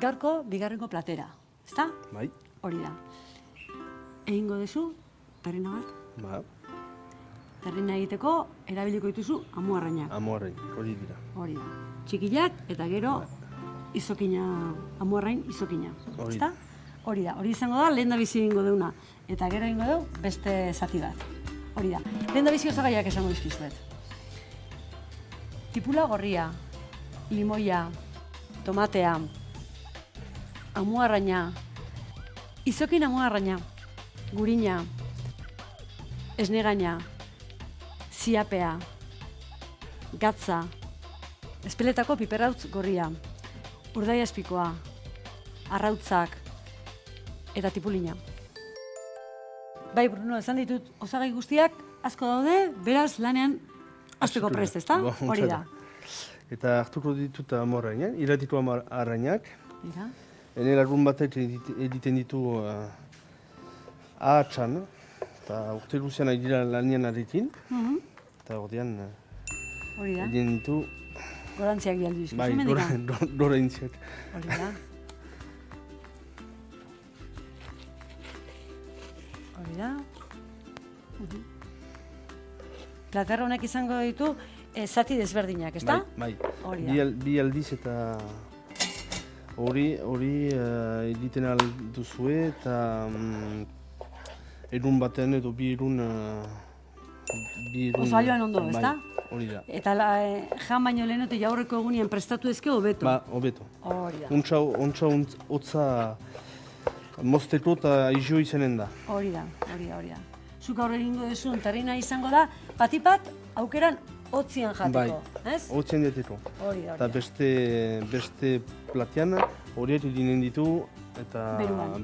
gaurko bigarrengo platera, ezta? Bai. Hori da. Egingo duzu, tarrina bat. Ba, Tarrina egiteko erabiliko dituzu amuarrainak. amuarrain, hori dira. Hori da. Txikiak eta gero izokina, amuarrain izokina. Hori Ezta? Hori da. Hori izango da lehen da bizi egingo deuna. Eta gero egingo du beste zati bat. Hori da. Lehen da bizi osagaiak esango dizkizuet. Tipula gorria, limoia, tomatea, amuarraina, izokin amuarraina, gurina, esnegaina, ziapea, gatza, espeletako piperrautz gorria, urdaiazpikoa, arrautzak eta tipulina. Bai, Bruno, esan ditut osagai guztiak asko daude, beraz lanean hasteko prest, ezta? Ba, Hori da. Eta hartuko ditut amuarrainak, iratiko amuarrainak. Mira. Ene lagun batek egiten ditu ahatsan, eta urte luzean ari dira lanian arekin. Eta ordean Hori da. egin ditu, Gorantziak bialdu dizkizu, bai, mendika. doraintziak. Hori da. Hori da. Plater honek izango ditu zati desberdinak, ezta? Bai, Hori da. bi aldiz eta hori egiten alduzue eta erun baten edo bi erun... Oso alioan ondo, ezta? Bai, hori da. Eta jan baino lehenote jaurreko egunien prestatu ezke hobeto. Ba, hobeto. Hori da. Ontsa hotza mozteko eta izio izanen da. Hori da. Zuk aurre egingo duzun tarrina izango da, patipat aukeran hotzian jateko, ez? Hotzen diateko. Hori da. Eta beste platian horiek eginen ditu eta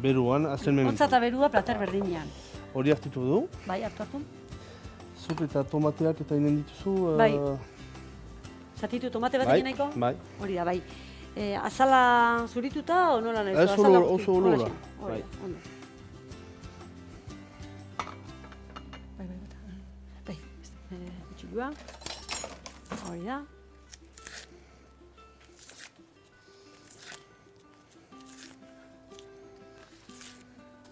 beruan, azten mementu. Hotza eta berua plater berdinean. Hori hartutu du. Bai, hartu. Zuk eta tomateak eta eginen dituzu... Bai. Zatitu tomate bat egin nahiko? Bai. Hori da, bai. Azala zurituta o nola nahi? Ez oso olola. Bai, ondo. Bai, utxilua. Hori da.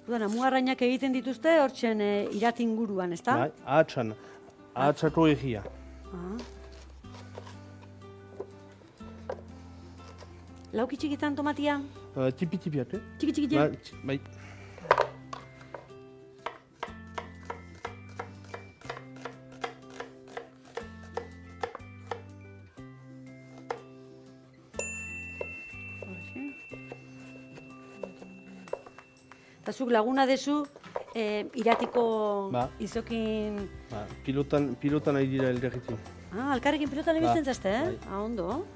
Udan, amuarrainak egiten dituzte hortzen irat inguruan, ezta? Bai, ahatsako egia. Lauki txikitan tomatia? Tipi-tipiak, Txiki-txiki? Bai. Eta zuk laguna dezu iratiko izokin... Pilotan ari dira elgarritin. Alkarrekin pilotan ebiltzen zazte, Bai. Ondo.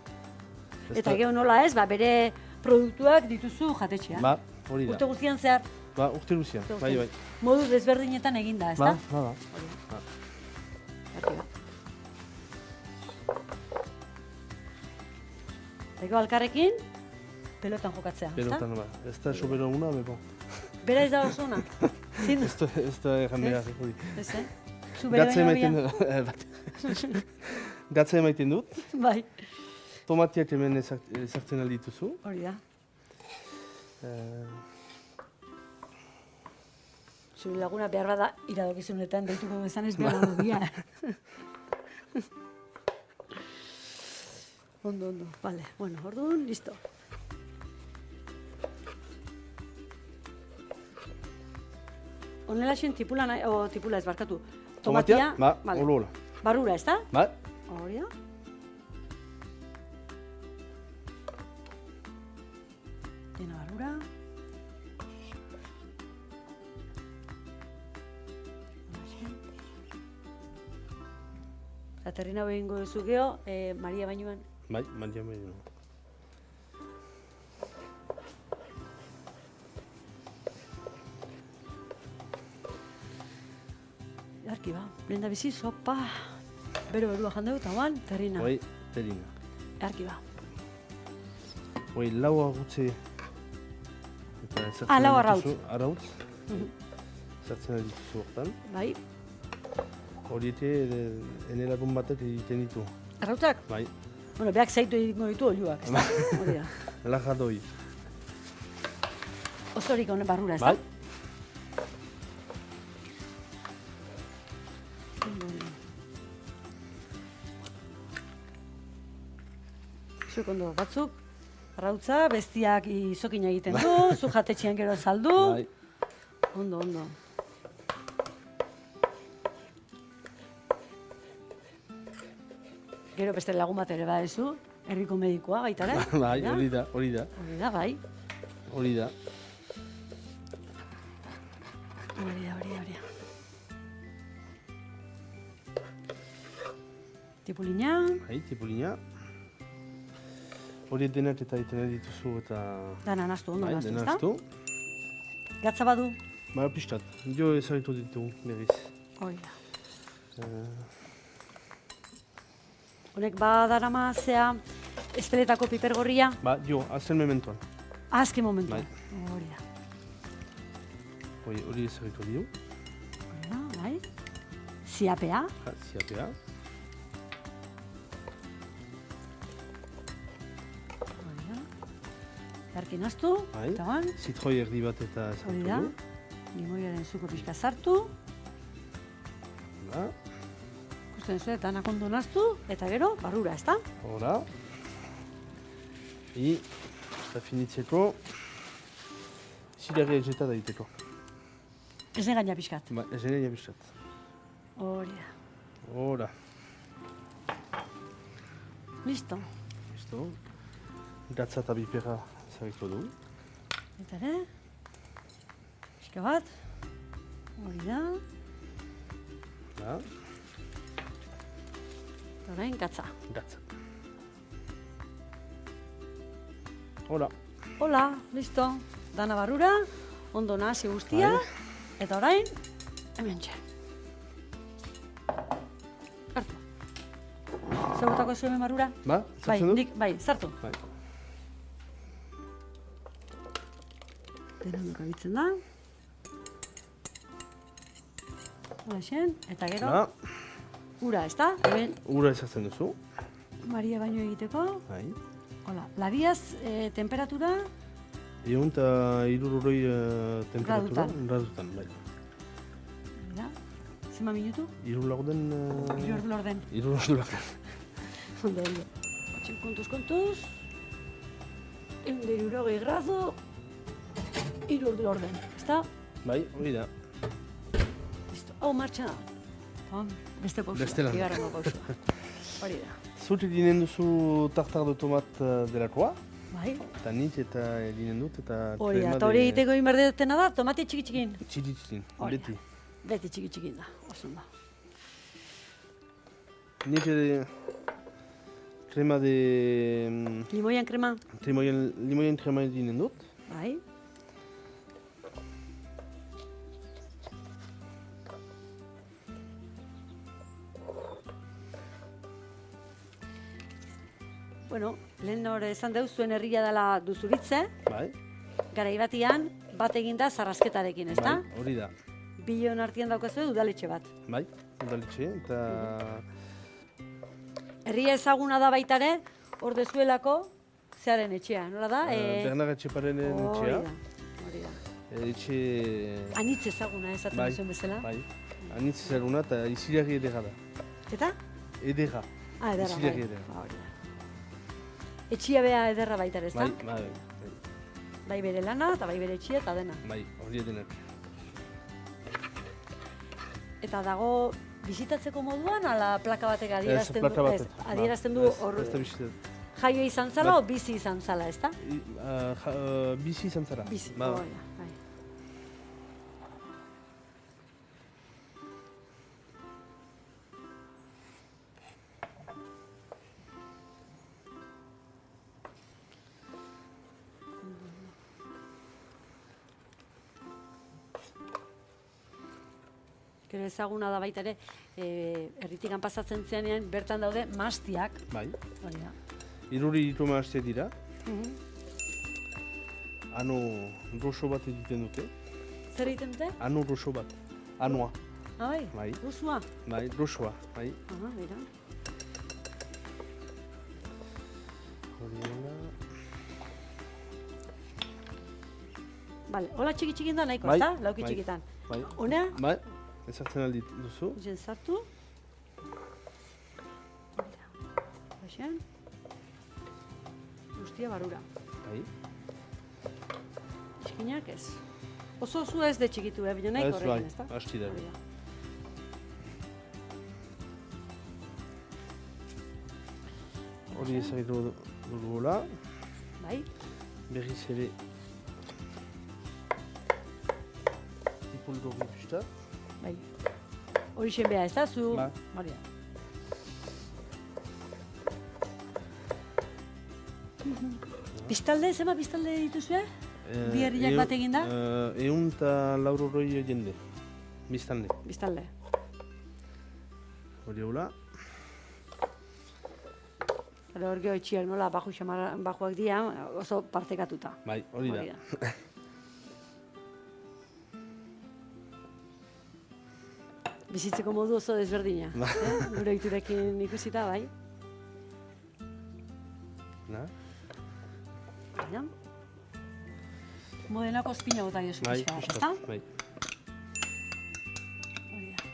Eta gero nola ez, bere produktuak dituzu jatetxean. Ba, hori da. Urte guztian zehar. Ba, urte luzean, bai. Modu desberdinetan eginda, ezta? Ba. Eta gero alkarrekin, pelotan jokatzea, ezta? Pelotan, ba. Ez da sobera una, beko. Bera ez da oso ona? Ez da egan behar, hori. Ez, Zu bere baino Gatza emaiten dut. Bai. Tomatiak hemen ezartzen aldituzu. Hori da. Zure laguna behar bada iradokizunetan deituko bezan ez behar bia. Ondo. Vale, bueno, orduan, listo. Honela xen tipula ez barkatu. Tomatia, olola. Barrura, ez da? Ba. Hori da. Dena barrura. Eta terrina behingo duzu geho, Maria bainoan. Bai, Maria bainoan. Arki ba, lehen da bizi, sopa, berua jandeu, eta oan, terrina. Bai, terrina. Arki ba. Bai, lau agutze. Lau arrautz. Arrautz. Zertzen dituzu hortan. Bai. Horiete, ene lagun batek egiten ditu. Arrautzak? Bai. Bueno, behak zaitu egingo ditu oluak, ez da? Hori da. Lajadoi. Osorik honen barrura, ez da? Bai. Zuk ondo, batzuk, arrautza, bestiak izokin egiten du, zu jatetxean gero saldu. Bai. Ondo, ondo. Gero beste lagun bat ere badezu, herriko medikoa baita ere. Bai, hori da. Hori da, bai. Hori da. Hori. Tipulina. Bai, tipulina. Hori denak eta egiten dituzu eta... Dana nastu, ondo Bai, nastu, dena ezta? nastu. Gatza badu. Ba, pistat. Jo ezagitu ditugu, berriz. Hori da. Honek badarama zea espeletako piper gorria. Ba, jo, azken mementoan. Azken momentu. Bai. Hori da. Hori ezagitu ditu. Hori da, bai. Ziapea. Ziapea. Hori da. Garkin astu. Bai. Eta ban. Zitroi erdi bat eta Hori ezagitu da. du. Limoiaren zuko pixka sartu. Ba, Ikusten zu, eta ondo nastu. Eta gero, barrura, ezta? Hora. Eta finitzeko, zirarria egeta da egiteko. Ez negaina pixkat. Ba, ez ere pistat. Hori da. Hora. Listo. Listo. Gatza eta bipera ezagitu du. Eta ere. Pixka bat. Hori da. Ba, Eta orain, gatza. gatza. Hora. Hola, listo. Dana barrura, ondo nahasi guztia. Bai. Eta orain, hemen txe. Hartu. Zagutako zu hemen barrura? Ba, Bai, zartzen dut? nik, bai, sartu. Bai. Dena ondo kabitzen da. Hola xen, eta gero, Ba, ura, ezta? Hemen, ura ezartzen duzu. Maria baino egiteko. Bai. Hola, labiaz, temperatura, Egun eta irururoi temperatura. Gradutan. Bai. da, zema minutu? Irur laurden... Hiru ordu laurden. Irur laurden. Ondo, ondo. Otxen kontuz. 160 grado, 3 ordu laurden, ezta? Bai, hori da. Listo. Hau, martxa. Beste pausua. Beste lan. Bigarrengo pausua. Hori da. Zut edinen duzu tartar de tomat delakoa, Bai. eta nik eta edinen dut, eta Hori da. krema Eta hori egiteko inberdetena da, tomate txiki-txikin. Txiki-txikin, Hori da. beti. Beti txiki-txikin da, oso ondo. Nik krema de... Limoian krema. Limoien krema edinen dut. Bai. Bueno, lehen hori esan deu, zuen herria dela duzuritze, Bai, garai batian, bat eginda zarrasketarekin, ezta? bai, hori da. Bion artean daukazu udaletxe bat. Bai, udaletxe, eta... Herria ezaguna da baita ere, hor dezuelako, zearen etxea, nola da? Bernard Etxeparenen etxea. Hori da. Etxe... Anitz ezaguna esaten Bai, duzuen bezala. bai. Anitz zeruna eta izilarri edera da. Eta? Edera. Ah, ederra, bai. Izilarri edera. Ba, hori da. Etxia bea ederra baita ere, ezta? Bai, bai, Bai bere lana, eta bai bere etxia, eta dena. bai, hori edenak. Eta dago bisitatzeko moduan, ala plaka batek adierazten plaka du, batek. adierazten du Ez, hor ez da bizitat. jaio izan zala o bizi izan zala, ezta? Bizi izan zara. Bizi, Ba, hori da, bai. Gero ezaguna da baita ere, herritikan pasatzen zenean bertan daude mastiak, bai. hori da. Iruri ditu mahastia dira. Mhm. Ano roso bat egiten dute. Zer egiten dute? Ano roso bat. Anoa. Ah, bai? Bai. Rusua? Bai, rosoa. Bai. Aha, bera. Hori dela. Bale, hola txiki-txikin da nahiko, Bai, ezta? Lauki bai, txikitan. bai. Hona, Bai, ezartzen aldi duzu. usen sartu. Baxen. Guztia barura. Bai. Txikinak ez. Oso ez de txikitu, baina nahiko Ez, horrekin, bai, ezta? hasti da. Hori da. Hori ezagitu dugula. Bai, Berriz ere ipuldu pixta. bai. Hori xenbea, ez da, zu? Ba. Hori da. Biztalde, zema biztalde dituzue? Bi herriak bat eginda? 180 jende. Biztanle. Biztalde. Hori hola. Hor geho itxiak nola bajuak dira, oso partekatuta. Bai, hori da. Bizitzeko modu oso desberdina. Gure ohiturekin ikusita, bai. Na? Baina. Modenako ospina bota diozu Bai, pixka bat, justo, ezta? bai. Hori da.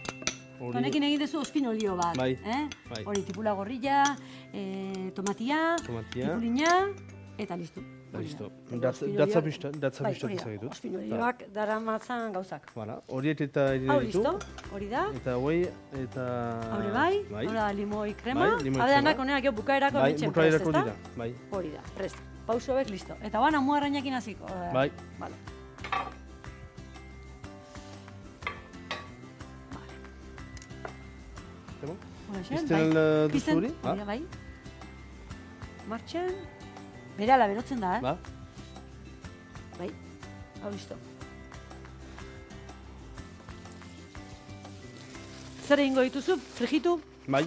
Hori- Honekin egin duzu ospin olio bat, Bai, eh? bai. Hori tipula gorrilla, tomatia, tipulina, eta listu. Hori Listo. da. Datza pixta Bai, hori da. ezagitu. Ospin olioak daramatzan gauzak. Voilà, horiek eta Hau, egin ditu. listo, hori da. Eta hoi, eta... Haure bai, hori da limoi krema. Bai, limoi Adeanak krema. honeak gero bukaerako Bai, metxen prest, bukaerako ezta? dira, bai. Hori da, prest. Pauso hauek listo. Eta bana muarrainakin hasiko. Bai. Vale. Zebo? Horaxen, Pizten duzu hori? Hori da, bai. Martxan. Berala berotzen da, Ba, Bai. Hau listo. Zer egingo dituzu? Frijitu? bai.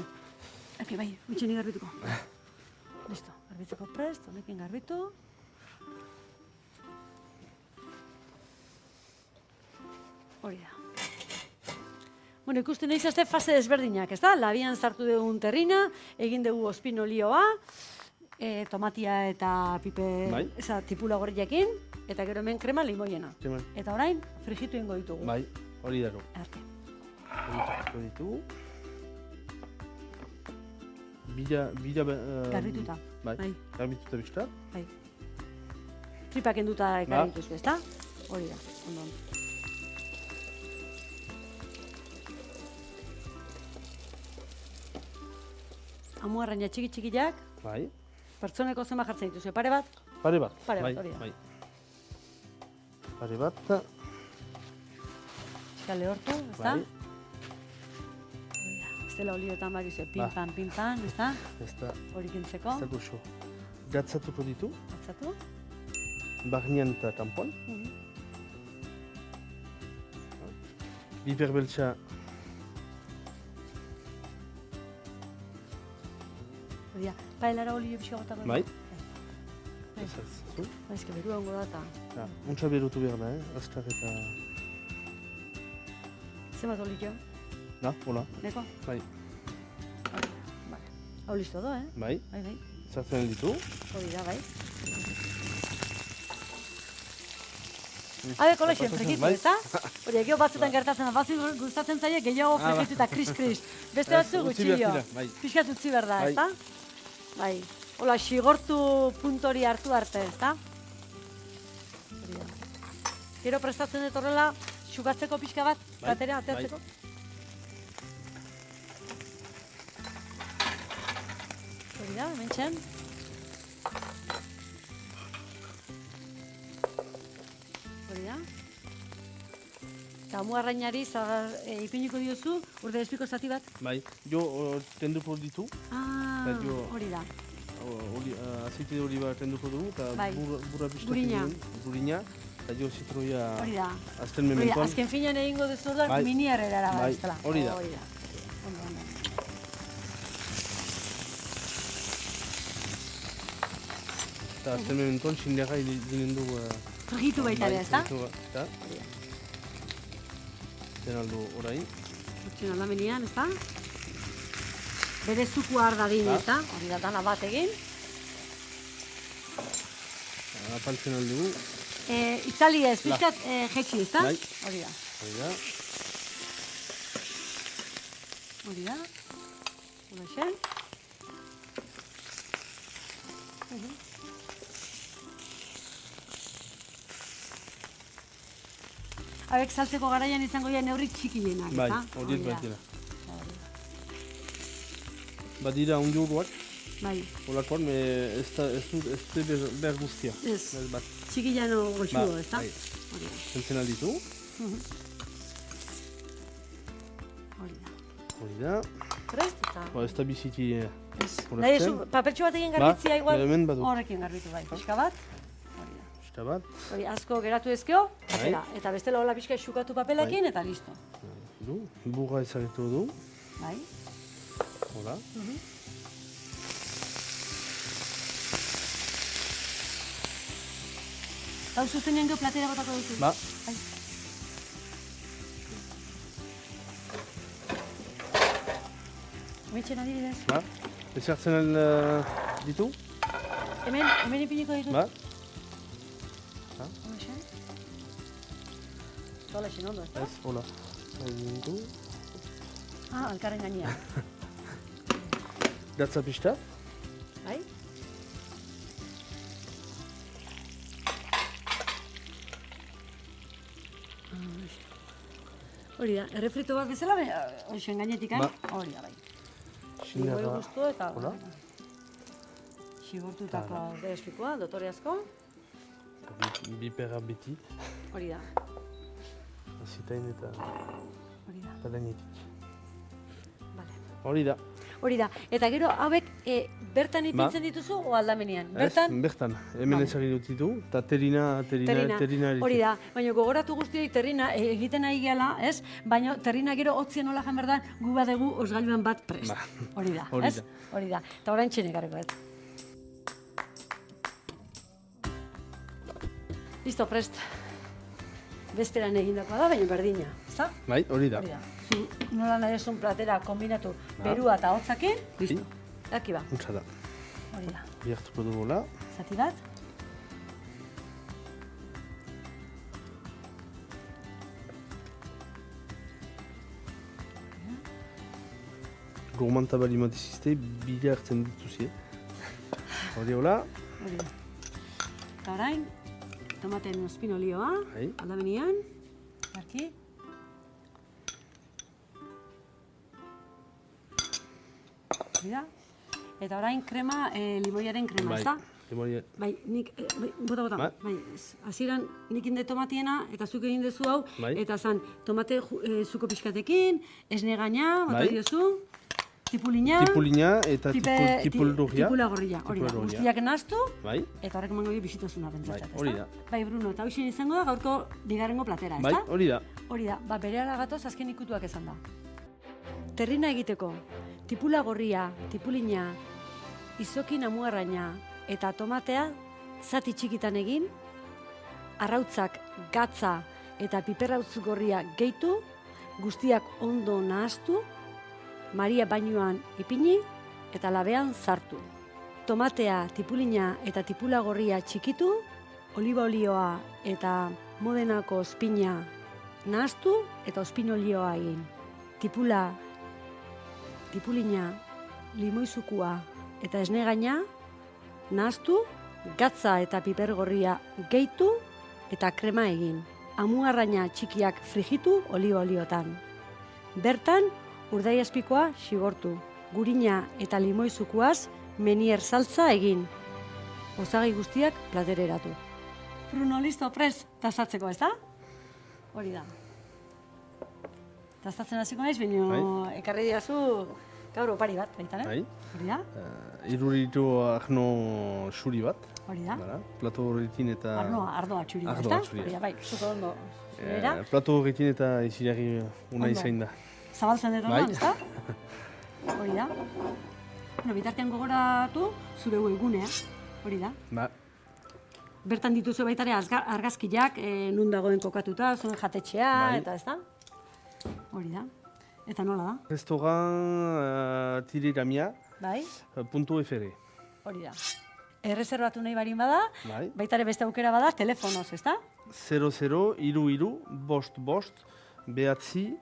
Eki, bai, mitxeni garbituko. Listo, garbitzeko prest, honekin garbitu. Hori da. Bueno, ikusten nahi zazte fase desberdinak, ez da? Labian sartu dugun terrina, egin dugu ospin olioa, tomatia eta pipe, Bai. eza, tipula gorriakin, eta gero hemen krema limoiena. Krema. Eta orain, frijitu ingo ditugu. Bai, hori daro. Arte. Hori ditugu. Garbituta. Bai, Bai. garbituta pixta. Bai. Tripak enduta ekarri dituzu, ezta? Hori da, ondo. Amuarraina txiki-txikiak, Bai. pertsoneko zenba jartzen dituzu, pare bat? Pare bat. Pare bat, bai, hori da. bai. Pare bat. Txikale hortu, ezta? Bai. Hori da, ez dela olioetan bakizue, Ba. pinpan, ezta? Ez da, Hori kentzeko, ez da goxo. Gatzatuko ditu, atzatu. barnean eta kanpoan. Biber beltza Hori da, paelara olio pixka gotako. Bai. Bai. ezazu. Baizke, beru hongo da eta Ja, untsa berutu behar da, azkar eta... zenbat olio? Na, hola. Neko? Bai, Vale. Hau listo do, bai, Bai, bai. zartzen ditu. Hori da, bai. Habe, kolexen, frikitu, Bai. ezta? Hori, egio batzutan gertatzen da, batzu gustatzen zaie gehiago Ah, frikitu eta kris-kris. Beste Ez, batzu utzi behar gutxillo. dira, bai. Piskat utzi behar da, Bai. ezta? Bai. Hola, xigortu puntori hartu arte, ezta? Hori da. Gero prestatzen dut horrela, xugatzeko pixka bat, Bai, batera, ateratzeko. Hori da, hemen txen. Hori da. Eta amuarrainari ipiniko diozu, urde espiko zati bat. Bai, jo tenduko ditu, Ah, Eta jo- hori da. azeite de oliba tenduko dugu, eta Bai. burra pixka Gurina. gurina, eta jo zitroia Hori da. azten Hori da, mementoan. azken finean egingo duzu orduan, Bai. mini herrerara Bai, bestela. hori da. Hori da. Ondo, ondo. Eta azten mementoan xindeaga ginen du... Frigitu baita ere, ezta? Eta, Hori da. zen aldu orain. Utxen aldamenean, ezta? Bere zukua har dadin, Ba. ezta? Hori da, dana bat egin. Apaltzen aldugu. Itzali ez, pizkat jetxi, ezta? Bai. Hori da. Hori da. Hori da. Hori Hauek saltzeko garaian izango dira neurri txikienak, Bai, ezta? horiek baitira. Badira onjuruak, Bai. olakoan, ez du behar guztia. Ez. Bat. Txikillano goxuo, Ba, ezta? bai. Hori da. Zentzen alditu. Hori da. Hori da. Prest eta... Ez da biziki Nahi ezu, papertxo bat egin garbitzia igual, hemen badu. horrekin garbitu bai. Pixka bat. Pixka bat. Hori asko geratu ezkeo, Bai. eta bestela hola pixka xukatu papelakin eta listo. Burra ezagetu du. Bai. Hola. Hau zuzenean gero platera botako duzu. Ba. Bai. Mitxen adibidez. Ba. Ezartzen ditu. Hemen ipiniko ditut. Ba. Hola, Hola, xin ondo, ezta? Ez, hola. Ditu. Alkarren gainean. Datza pixta. Bai? Hori da, errefrito bat bezala, hoxen gainetik, Ba. hori da, bai. Xingarra. Goi guztu eta... Hola. Xigortutako despikoa, dotore asko. Bipera beti. Hori da, Zitain eta hori da, padainetik. bale. Hori da. Hori da, eta gero hauek bertan ipintzen dituzu o aldamenean? Bertan? Ez, bertan. Hemen ezagirut ditu. Eta terina Hori da, baina gogoratu guztioi terrina egiten ari gehala, ez? Baina terrina gero hotzien nola jan behar da, gu badegu osgailuan bat prest. Hori da, hori ez? da. Hori da, eta orain txenekareko, ez? Listo, prest. Bezperan egindakoa da, baina berdina, ezta? Bai, hori da. Hori da. Zu nola nahi esun platera kombinatu perua eta hotzakin, listo. Daki ba, Untsa da. hori da. Bihartuko dugula. Zati bat. Gourmanta bali matizizte, bide hartzen dituzie. Hori hola. Hori da. Eta orain, tomaten ospinolioa, Bai. aldamenean, garki. Hori da. Eta orain krema, limoiaren krema, Bai. ezta? Limoi- Bai, nik, bota, Bai. bai, hasieran nik inde tomatiena, eta zuk egin dezu hau, Bai. eta zan, tomate zuko pixkatekin, esne gaina, bota Bai. diozu, tipulina, Tipulina eta tipulurria. tipulagorria, hori da, Tipulagorria. guztiak nahaztu, Bai, eta horrek emango di bizitasuna pentsatzat, Bai, ezta? hori da. Bai, Bruno, eta hoxen izango da gaurko bigarrengo platera, bai, ezta? hori da. Hori da, berehala gatoz azken ikutuak esan da. Terrina egiteko, tipula gorria, tipulina, izokin amuarraina eta tomatea zati txikitan egin, arrautzak, gatza eta piperrautz gorria gehitu, guztiak ondo nahaztu, Maria bainuan ipini eta labean sartu. Tomatea, tipulina eta tipula gorria txikitu, oliba olioa eta modenako ospina nahaztu eta ospinolioa egin. Tipulina, limoizukua eta esne gaina nahaztu, gatza eta piper gorria gehitu eta krema egin. Amuarraina txikiak frijitu oliba oliotan. Bertan, urdai azpikoa xigortu, gurina eta limoizukuaz menier saltza egin. Osagai guztiak platereratu. Bruno, listo, prest, tastatzeko, ez da? Hori da. Tastatzen hasiko naiz, baina ekarri diazu gaur opari bat, baita, Bai. Hori da? Iruritu arno xuri bat. Hori da? Bara, plato horretin eta... Ardoa txuri da, ez Ardoa da? txuria. Hori da, bai, zuko ondo zurera. Plato horretin eta izilari una Ondo. izain da. Zabaltzen dut Bai. orduan, ez da? Hori da. Bueno, bitartean gogoratu zure webgunea, hori da. Ba, Bertan dituzu baita ere argazkiak, nun dagoen kokatuta, zuen jatetxea, Bai. eta ez da? Hori da. Eta nola da? restaurant Tireramia, Bai? puntu FR. Hori da. erreserbatu nahi barin bada, Bai. baita ere beste aukera bada, telefonoz, ezta? 00-33-bost-bost, behatzi,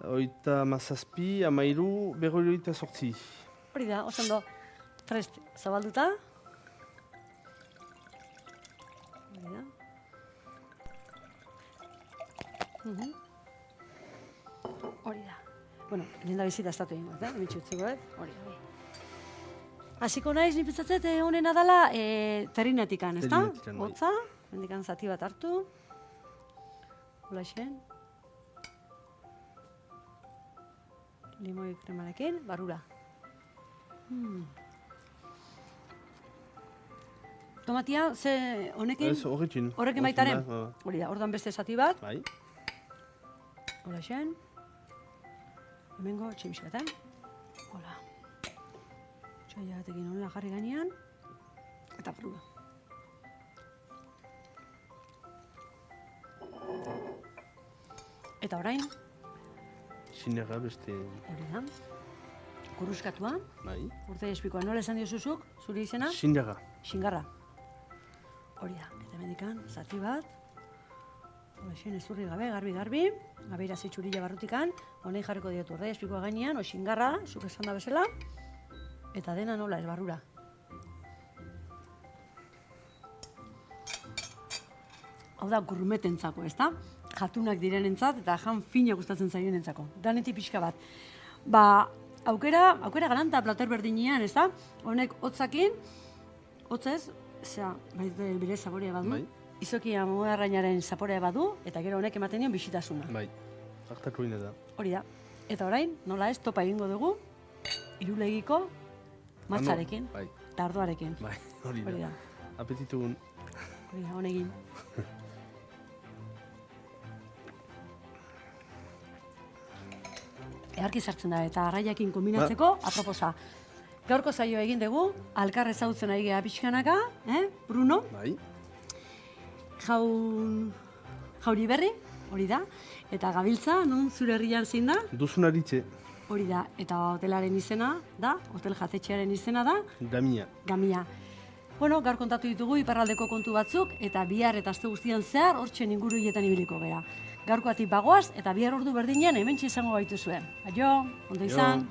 37-13-48. Hori da, oso ondo, prest zabalduta. Hori da. Hori da. Bueno, lehen da bizita estatu egin bat, Mitxutzeko, hori da. Hasiko naiz, ni pentsatzet honena dela terrinetikan, ezta? Terrinetikan, bai. Hotza, hendikan zati bat hartu. Holaxen. Limoi kremarekin, barrura. Tomatia, ze honekin? Ez, horrekin. Horrekin baitaren? Bai. Hori da, ordan beste zati bat. Bai. Holaxen. Hemengo tximixkat, Hola. Txoia batekin honela jarri gainean. Eta barrura. Eta orain, Sinega beste... hori da, kurruskatua, Bai. urte espikoa, nola esan diozuzuk, zure izena? Sinega. Xingarra. Hori da, eta mendikan, zati bat, horrexen ezurri gabe, garbi, gabeira zeitxurila barrutikan, honei jarriko diotu urte espikoa gainean, xingarra, zuk esan da bezala, eta dena nola ez barrura. Hau da, gurmetentzako, ezta? Jatunak direnentzat eta jan fina gustatzen zaionentzako. Danetik pixka bat. Ba, aukera galanta plater berdinean, ezta? Honek hotzakin, hotzez, bere zaporea badu. Bai. Izokia moarrainaren zaporea badu, eta gero honek ematen dion bisitasuna. Bai. Hartako ina da. Hori da. Eta orain, nola ez, topa egingo dugu, irulegiko matzarekin, Bai. eta ardoarekin. Bai, hori Hori da. da. Apetitugun. Hori da, honegin. Eharki sartzen da, eta arraiakin kombinatzeko, aproposa. Gaurko zaio egin dugu, alkar ezagutzen ari geha pixkanaka, Bruno, Bai. jauri berri, hori da, eta gabiltza, non zure herrian zein da, Duzun aritze. hori da, eta hotelaren izena da, hotel jatetxearen izena da, Gamia. Gamia. Bueno, gaur kontatu ditugu iparraldeko kontu batzuk, eta bihar eta aste guztian zehar hortxe inguru hietan ibiliko gera. Gaurkoatik bagoaz, eta bihar ordu berdinean hementxe izango baitu zuen. Aio, ondo izan.